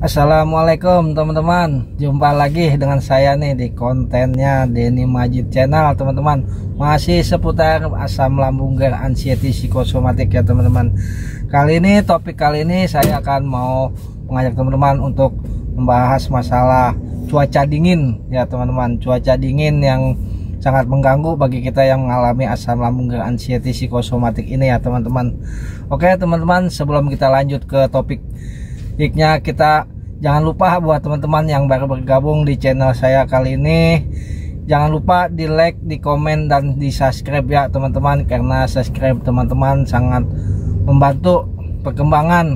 Assalamualaikum teman-teman, jumpa lagi dengan saya nih di kontennya Denny Majid Channel teman-teman. Masih seputar asam lambung gas, anxiety, psikosomatik ya teman-teman. Topik kali ini saya akan mau mengajak teman-teman untuk membahas masalah cuaca dingin ya teman-teman. Cuaca dingin yang sangat mengganggu bagi kita yang mengalami asam lambung gas, anxiety, psikosomatik ini ya teman-teman. Oke teman-teman, sebelum kita lanjut ke topiknya, kita jangan lupa buat teman-teman yang baru bergabung di channel saya kali ini, jangan lupa di like, di komen, dan di subscribe ya teman-teman, karena subscribe teman-teman sangat membantu perkembangan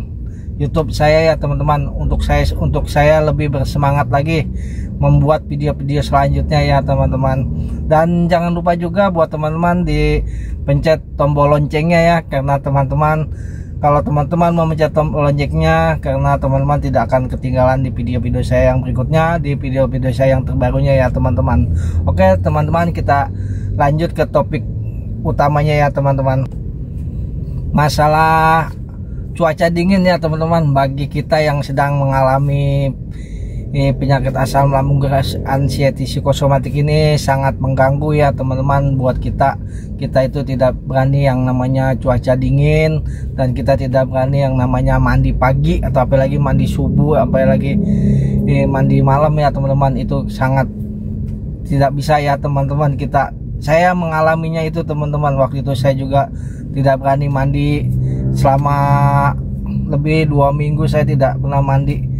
YouTube saya ya teman-teman, untuk saya lebih bersemangat lagi membuat video-video selanjutnya ya teman-teman. Dan jangan lupa juga buat teman-teman dipencet tombol loncengnya ya, karena kalau teman-teman memencet tombol loncengnya, karena teman-teman tidak akan ketinggalan di video-video saya yang berikutnya, di video-video saya yang terbarunya ya teman-teman. Oke teman-teman, kita lanjut ke topik utamanya ya teman-teman. Masalah cuaca dingin ya teman-teman, bagi kita yang sedang mengalami penyakit asam lambung gas, anxiety, psikosomatik ini sangat mengganggu ya teman-teman. Buat kita itu tidak berani yang namanya cuaca dingin, dan kita tidak berani yang namanya mandi pagi, atau apalagi mandi subuh, apalagi mandi malam ya teman-teman. Itu sangat tidak bisa ya teman-teman. Saya mengalaminya itu teman-teman. Waktu itu saya juga tidak berani mandi selama lebih 2 minggu. Saya tidak pernah mandi,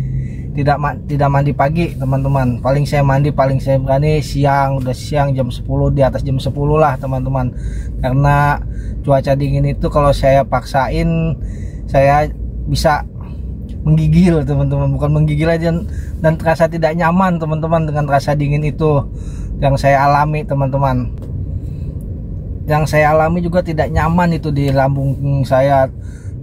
tidak mandi pagi teman-teman. Paling saya berani siang, udah siang jam 10, di atas jam 10 lah teman-teman. Karena cuaca dingin itu kalau saya paksain, saya bisa menggigil teman-teman. Bukan menggigil aja, dan terasa tidak nyaman teman-teman dengan rasa dingin itu yang saya alami teman-teman. Yang saya alami juga tidak nyaman itu di lambung saya,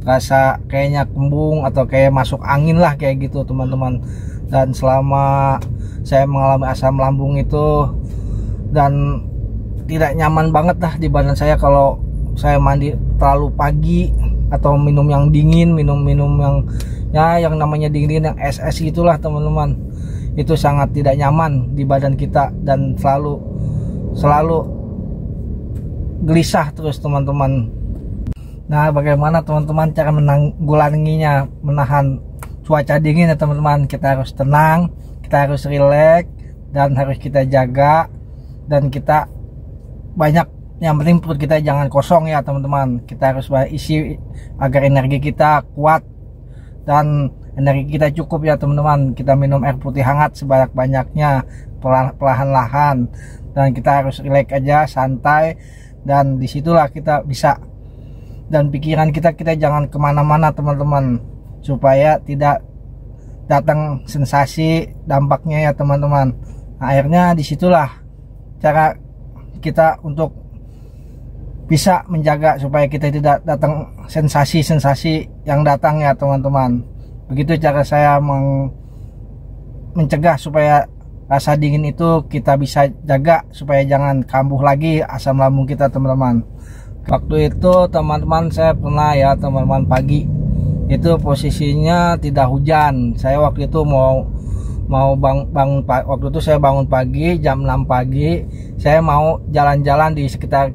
rasa kayaknya kembung atau kayak masuk angin lah kayak gitu teman-teman. Dan selama saya mengalami asam lambung itu, dan tidak nyaman banget lah di badan saya kalau saya mandi terlalu pagi, atau minum yang dingin, minum yang namanya dingin, yang es gitulah teman-teman. Itu sangat tidak nyaman di badan kita, dan selalu gelisah terus teman-teman. Nah, bagaimana teman-teman cara menanggulanginya, menahan cuaca dingin ya teman-teman? Kita harus tenang, kita harus rileks, dan harus kita jaga, dan kita banyak, yang penting perut kita jangan kosong ya teman-teman. Kita harus isi agar energi kita kuat dan energi kita cukup ya teman-teman. Kita minum air putih hangat sebanyak-banyaknya, perlahan-lahan, dan kita harus rileks aja, santai, dan disitulah kita bisa. Dan pikiran kita jangan kemana-mana teman-teman, supaya tidak datang sensasi dampaknya ya teman-teman. Nah, akhirnya disitulah cara kita untuk bisa menjaga supaya kita tidak datang sensasi-sensasi yang datang ya teman-teman. Begitu cara saya mencegah supaya rasa dingin itu kita bisa jaga, supaya jangan kambuh lagi asam lambung kita teman-teman. Waktu itu teman-teman, saya pernah ya teman-teman, pagi itu posisinya tidak hujan. Saya waktu itu mau bangun waktu itu saya bangun pagi jam 6 pagi. Saya mau jalan-jalan di sekitar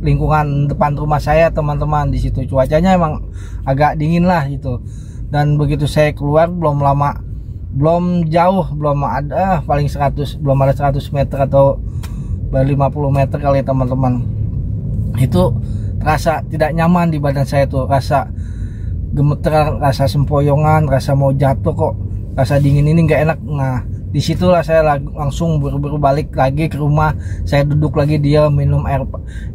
lingkungan depan rumah saya teman-teman. Di situ cuacanya emang agak dingin lah gitu. Dan begitu saya keluar, belum ada paling 100 meter atau 50 meter kali teman-teman. Itu rasa tidak nyaman di badan saya tuh, rasa gemeter, rasa sempoyongan, rasa mau jatuh kok, rasa dingin ini nggak enak. Nah, disitulah saya langsung buru-buru balik lagi ke rumah. Saya duduk lagi, dia minum air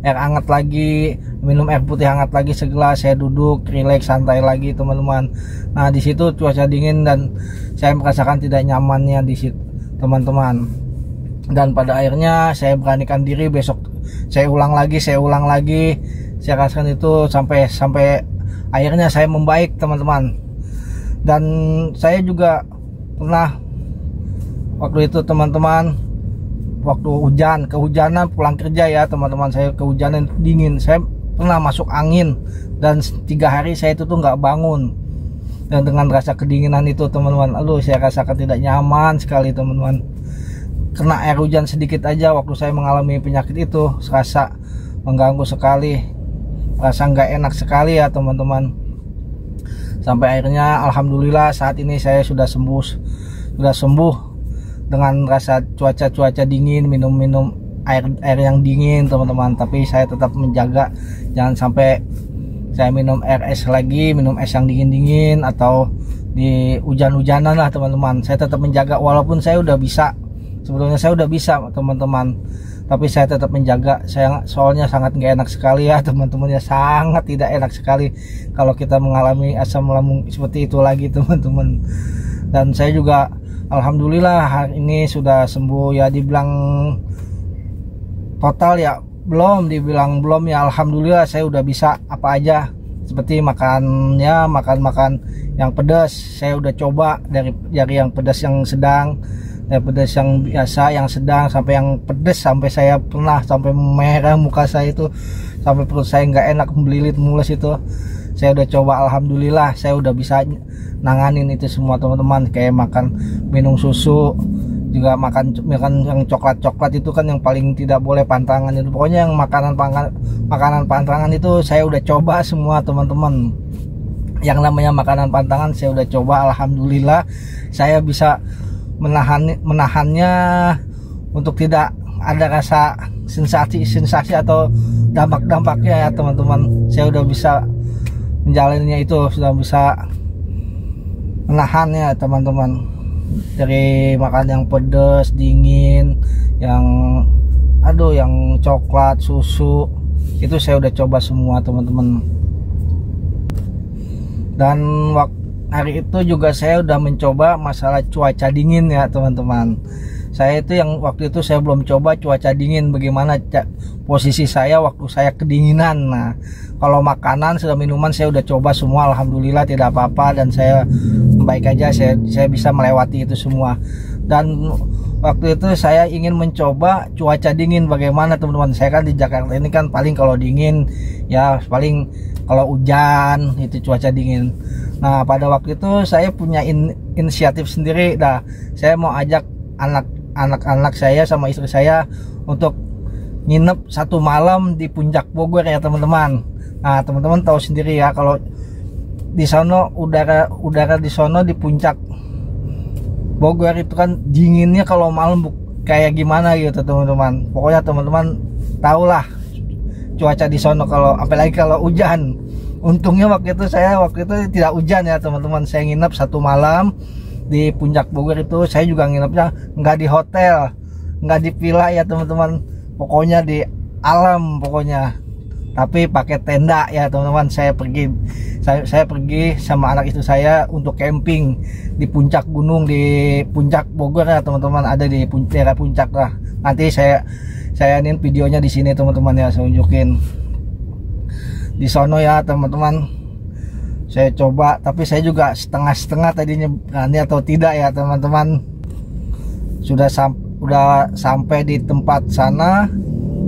hangat lagi, minum air putih hangat lagi segelas. Saya duduk rileks, santai lagi teman-teman. Nah, di situ cuaca dingin, dan saya merasakan tidak nyamannya di situ teman-teman. Dan pada akhirnya saya beranikan diri, besok saya ulang lagi. Saya rasakan itu sampai akhirnya saya membaik teman-teman. Dan saya juga pernah waktu itu teman-teman, waktu kehujanan pulang kerja ya teman-teman, saya kehujanan dingin, saya pernah masuk angin, dan 3 hari saya itu tuh nggak bangun. Dan dengan rasa kedinginan itu teman-teman, aduh saya rasakan tidak nyaman sekali teman-teman. Kena air hujan sedikit aja waktu saya mengalami penyakit itu serasa mengganggu sekali, rasa nggak enak sekali ya teman-teman. Sampai akhirnya alhamdulillah saat ini saya sudah sembuh dengan rasa cuaca dingin, minum air yang dingin teman-teman. Tapi saya tetap menjaga jangan sampai saya minum air es lagi, minum es yang dingin atau di hujan-hujanan lah teman-teman. Saya tetap menjaga walaupun saya udah bisa, sebetulnya saya udah bisa teman-teman, tapi saya tetap menjaga. Saya soalnya sangat nggak enak sekali ya teman-teman ya, sangat tidak enak sekali kalau kita mengalami asam lambung seperti itu lagi teman-teman. Dan saya juga alhamdulillah hari ini sudah sembuh ya, dibilang total ya belum, dibilang belum ya, alhamdulillah saya udah bisa apa aja, seperti makan yang pedas. Saya udah coba dari yang pedas yang sedang, dari pedas yang biasa, yang sedang, sampai yang pedas, sampai saya pernah sampai merah muka saya itu, sampai perut saya nggak enak, melilit mules itu. Saya udah coba, alhamdulillah saya udah bisa nanganin itu semua teman-teman. Kayak minum susu, juga makan yang coklat itu kan yang paling tidak boleh pantangan itu. Pokoknya yang makanan pantangan itu saya udah coba semua teman-teman. Yang namanya makanan pantangan saya udah coba, alhamdulillah saya bisa menahannya untuk tidak ada rasa sensasi atau dampak-dampaknya ya teman-teman. Saya udah bisa menjalannya itu, sudah bisa menahannya teman-teman. Dari makan yang pedas, dingin, yang coklat, susu, itu saya udah coba semua teman-teman. Dan hari itu juga saya udah mencoba masalah cuaca dingin ya teman-teman. Saya itu yang waktu itu saya belum coba cuaca dingin, bagaimana posisi saya waktu saya kedinginan. Nah, kalau makanan sudah minuman saya udah coba semua, alhamdulillah tidak apa-apa, dan saya baik aja, saya bisa melewati itu semua. Dan waktu itu saya ingin mencoba cuaca dingin bagaimana teman-teman. Saya kan di Jakarta ini kan paling kalau dingin ya paling kalau hujan itu cuaca dingin. Nah pada waktu itu saya punya inisiatif sendiri. Saya mau ajak anak-anak saya sama istri saya untuk nginep satu malam di Puncak Bogor ya teman-teman. Nah teman-teman tahu sendiri ya, kalau di sono udara di sono di Puncak Bogor itu kan dinginnya kalau malam kayak gimana gitu teman-teman. Pokoknya teman-teman tahulah cuaca di sono, kalau apalagi kalau hujan. Untungnya waktu itu tidak hujan ya teman-teman. Saya nginep satu malam di Puncak Bogor itu. Saya juga nginepnya nggak di hotel, nggak di villa ya teman-teman, pokoknya di alam pokoknya, tapi pakai tenda ya teman-teman. Saya pergi sama anak istri saya untuk camping di puncak gunung di Puncak Bogor ya teman-teman, ada di daerah puncak lah. Nanti saya nin videonya di sini teman-teman ya, saya tunjukin di sono ya teman-teman. Saya coba, tapi saya juga setengah-setengah tadinya berani atau tidak ya teman-teman. Sudah sampai di tempat sana.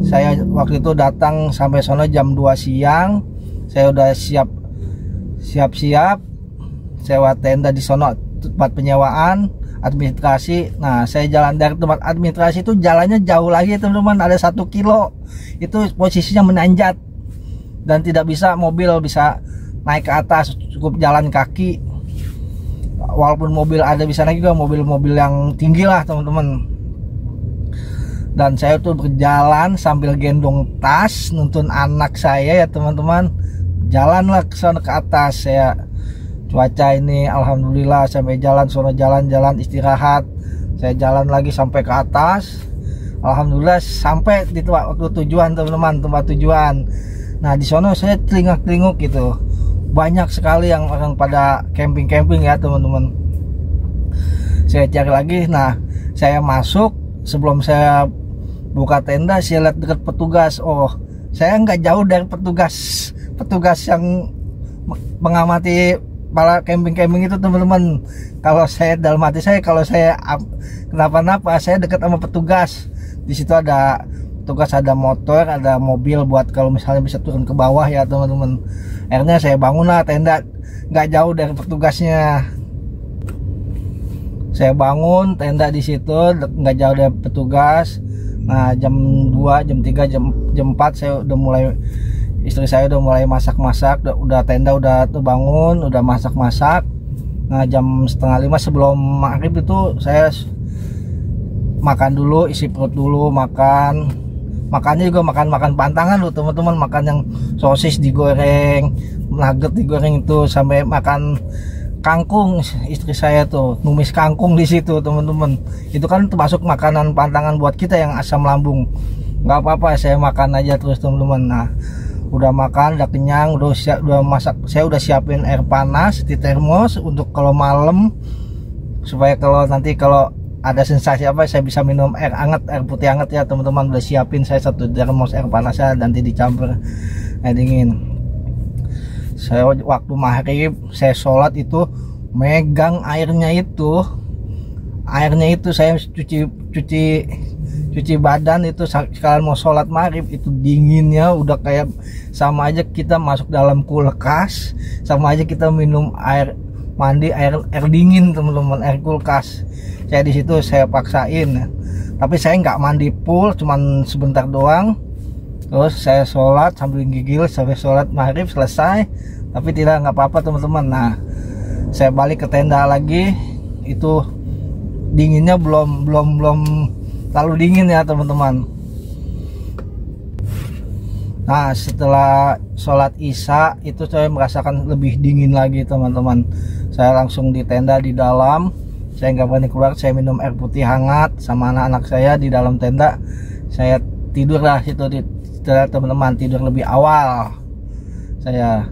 Saya waktu itu datang sampai sono jam 2 siang. Saya udah siap-siap sewa tenda di sono, tempat penyewaan administrasi. Nah saya jalan dari tempat administrasi itu jalannya jauh lagi teman-teman, ada 1 kilo. Itu posisinya menanjak dan tidak bisa mobil bisa naik ke atas, cukup jalan kaki. Walaupun mobil ada bisa naik juga, mobil-mobil yang tinggi lah teman-teman. Dan saya tuh berjalan sambil gendong tas, nuntun anak saya ya teman-teman. Jalanlah ke sana ke atas. Saya cuaca ini alhamdulillah sampai jalan istirahat. Saya jalan lagi sampai ke atas. Alhamdulillah sampai di waktu tujuan teman-teman, tempat tujuan. Nah di sana saya teringuk gitu. Banyak sekali yang orang pada camping ya teman-teman. Saya cari lagi. Nah saya masuk, sebelum saya buka tenda saya lihat dekat petugas. Oh saya nggak jauh dari petugas yang mengamati para camping itu teman-teman. Kalau saya dalam hati saya, kalau saya kenapa-napa saya dekat sama petugas. Di situ ada petugas, ada motor, ada mobil buat kalau misalnya bisa turun ke bawah ya teman-teman. Akhirnya saya bangunlah tenda nggak jauh dari petugasnya. Saya bangun tenda di situ, nggak jauh dari petugas. Nah jam 2, jam 3, jam 4 saya udah mulai, istri saya udah mulai masak-masak, udah tenda udah terbangun, udah masak-masak. Nah jam setengah 5 sebelum maghrib itu saya makan dulu, isi perut dulu, makannya juga makan pantangan loh teman-teman, makan yang sosis digoreng, nugget digoreng itu, sampai makan kangkung. Istri saya tuh numis kangkung di situ teman-teman. Itu kan termasuk makanan pantangan buat kita yang asam lambung. Nggak apa-apa, saya makan aja terus teman-teman. Nah udah makan, udah kenyang, udah masak, saya udah siapin air panas di termos untuk kalau malam, supaya kalau nanti kalau ada sensasi apa saya bisa minum air hangat, air putih hangat ya teman-teman. Udah siapin saya 1 termos air panasnya, nanti dicampur air dingin. Saya waktu maghrib saya sholat itu megang airnya itu saya cuci badan itu sekalian mau sholat maghrib. Itu dinginnya udah kayak sama aja kita masuk dalam kulkas, sama aja kita minum air mandi, air dingin teman-teman, air kulkas. Saya di situ saya paksain, tapi saya nggak mandi full, cuman sebentar doang. Terus saya sholat sambil gigil sampai sholat maghrib selesai, tapi nggak apa-apa teman-teman. Nah saya balik ke tenda lagi, itu dinginnya belum terlalu dingin ya teman-teman. Nah setelah sholat isya itu saya merasakan lebih dingin lagi teman-teman. Saya langsung di tenda di dalam, saya nggak berani keluar, saya minum air putih hangat sama anak-anak saya di dalam tenda. Saya tidur lah situ di tenda teman-teman, tidur lebih awal saya.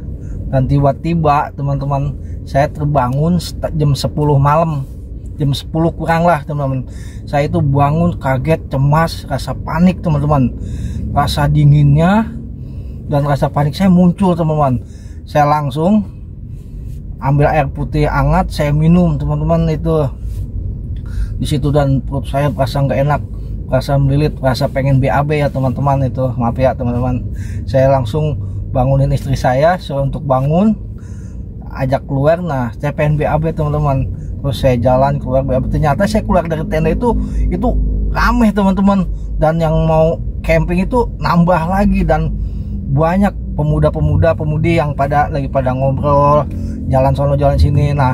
Dan tiba-tiba teman-teman saya terbangun jam 10 malam, jam 10 kurang lah teman-teman. Saya itu bangun kaget, cemas, rasa panik teman-teman. Rasa dinginnya dan rasa panik saya muncul teman-teman. Saya langsung ambil air putih hangat, saya minum teman-teman itu di situ, dan perut saya merasa nggak enak, rasa melilit, rasa pengen BAB ya teman-teman itu. Maaf ya teman-teman. Saya langsung bangunin istri saya, suruh untuk bangun, ajak keluar. Nah saya pengen BAB teman-teman. Terus saya jalan keluar BAB. Ternyata saya keluar dari tenda itu ramai teman-teman, dan yang mau camping itu nambah lagi, dan banyak pemuda-pemudi yang lagi pada ngobrol, jalan sono jalan sini. Nah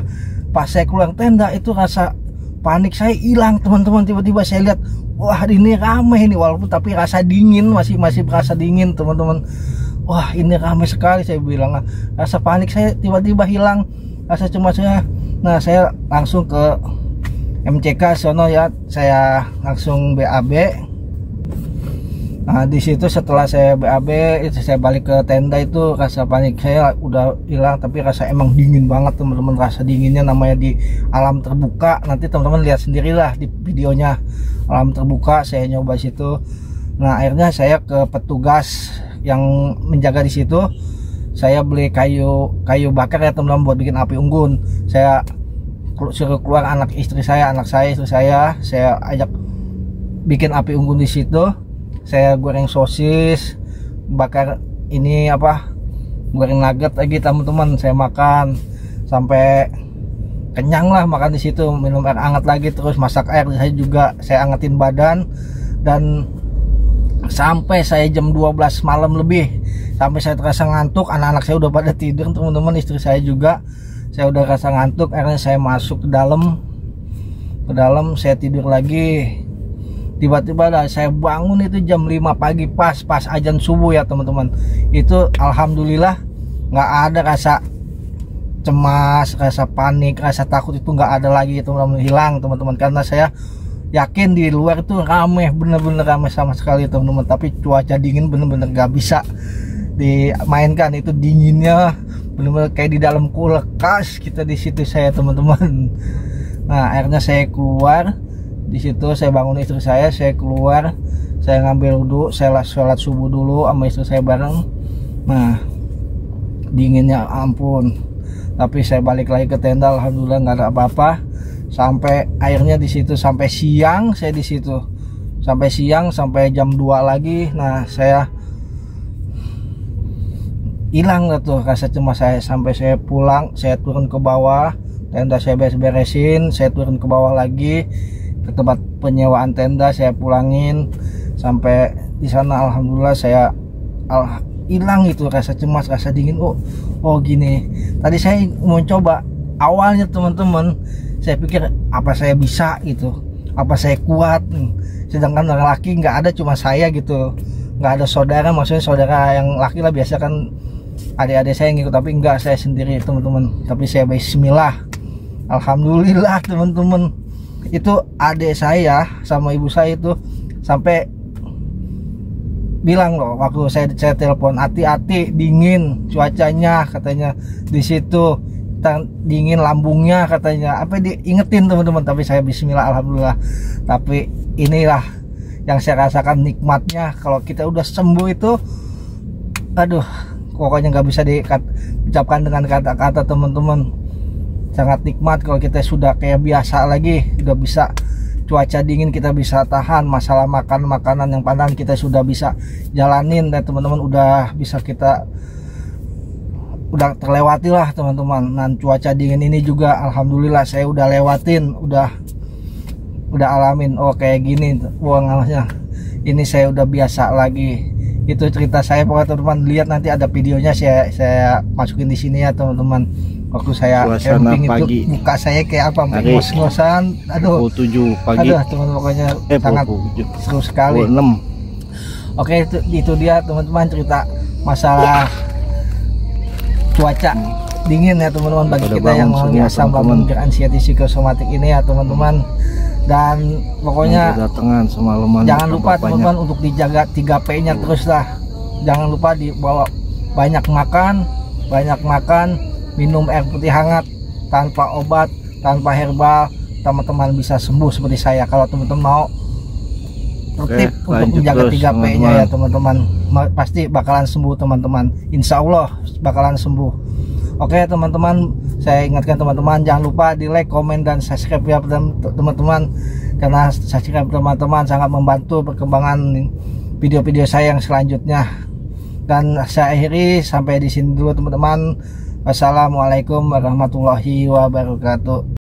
pas saya keluar tenda itu rasa panik saya hilang teman-teman. Tiba-tiba saya lihat, wah ini ramai ini, walaupun tapi rasa dingin masih berasa dingin teman-teman. Wah ini ramai sekali, saya bilang. Rasa panik saya tiba-tiba hilang, rasa cemas saya. Nah saya langsung ke MCK sono ya, saya langsung BAB. Nah di situ setelah saya BAB itu saya balik ke tenda, itu rasa panik saya udah hilang, tapi rasa emang dingin banget teman-teman. Rasa dinginnya namanya di alam terbuka, nanti teman-teman lihat sendirilah di videonya. Alam terbuka saya nyoba situ. Nah akhirnya saya ke petugas yang menjaga di situ, saya beli kayu bakar ya teman-teman buat bikin api unggun. Saya suruh keluar istri saya saya ajak bikin api unggun di situ. Saya goreng sosis, bakar ini goreng nugget lagi teman-teman. Saya makan sampai kenyang lah, makan di situ, minum air hangat lagi, terus masak air saya juga, saya angetin badan. Dan sampai saya jam 12 malam lebih, sampai saya terasa ngantuk. Anak-anak saya udah pada tidur teman-teman, istri saya juga, saya udah rasa ngantuk. Akhirnya saya masuk ke dalam, saya tidur lagi. Tiba-tiba saya bangun itu jam 5 pagi, pas azan subuh ya teman-teman. Itu alhamdulillah nggak ada rasa cemas, rasa panik, rasa takut, itu nggak ada lagi teman-teman, hilang teman-teman. Karena saya yakin di luar itu ramai, bener-bener ramai sama sekali teman-teman. Tapi cuaca dingin bener-bener nggak bisa dimainkan, itu dinginnya bener-bener kayak di dalam kulkas kita di situ saya teman-teman. Nah akhirnya saya keluar di situ, saya bangun istri saya keluar, saya ngambil wudhu, saya sholat subuh dulu sama istri saya bareng. Nah dinginnya ampun, tapi saya balik lagi ke tenda, alhamdulillah nggak ada apa-apa. Sampai akhirnya di situ sampai siang, saya di situ sampai siang, sampai jam 2 lagi. Nah saya hilang lah tuh rasa cemas saya. Sampai saya pulang, saya turun ke bawah, tenda saya beresin, saya turun ke bawah lagi ke tempat penyewaan tenda, saya pulangin. Sampai di sana alhamdulillah saya hilang itu rasa cemas, rasa dingin. Oh gini. Tadi saya mau coba awalnya teman-teman, saya pikir apa saya bisa gitu, apa saya kuat. Sedangkan orang laki nggak ada, cuma saya gitu, nggak ada saudara, maksudnya saudara yang laki lah, biasa kan adik-adik saya yang ngikut, tapi enggak, saya sendiri teman-teman. Tapi saya bismillah, alhamdulillah teman-teman. Itu adik saya sama ibu saya itu sampai bilang loh waktu saya telepon, hati-hati dingin cuacanya katanya di situ, dingin lambungnya katanya, apa diingetin teman-teman. Tapi saya bismillah alhamdulillah. Tapi inilah yang saya rasakan nikmatnya kalau kita udah sembuh itu, aduh pokoknya nggak bisa diucapkan dengan kata-kata teman-teman. Sangat nikmat kalau kita sudah kayak biasa lagi, udah bisa cuaca dingin kita bisa tahan, masalah makanan yang panas kita sudah bisa jalanin dan teman-teman, udah bisa kita udah terlewati lah teman-teman. Dan cuaca dingin ini juga alhamdulillah saya udah lewatin, udah alamin. Oh kayak gini buangannya, ini saya udah biasa lagi. Itu cerita saya pokoknya teman-teman. Lihat nanti ada videonya, saya masukin di sini ya teman-teman. Waktu saya camping itu muka saya kayak apa, ngos-ngosan. Aduh 7 pagi. Aduh teman-teman, pokoknya sangat seru sekali. Oke, itu dia teman-teman cerita masalah cuaca dingin ya teman-teman, bagi kita yang mengalami asam lambung anxiety psikosomatik ini ya teman-teman. Dan pokoknya jangan lupa teman-teman untuk dijaga 3P-nya terus lah. Jangan lupa dibawa banyak makan, minum air putih hangat tanpa obat, tanpa herbal, teman-teman bisa sembuh seperti saya. Kalau teman-teman mau tertib untuk menjaga 3P-nya ya teman-teman, pasti bakalan sembuh teman-teman, insya Allah bakalan sembuh. Oke teman-teman, saya ingatkan teman-teman jangan lupa di like, komen, dan subscribe ya teman-teman, karena subscribe teman-teman sangat membantu perkembangan video-video saya yang selanjutnya. Dan saya akhiri sampai di sini dulu teman-teman. Wassalamualaikum warahmatullahi wabarakatuh.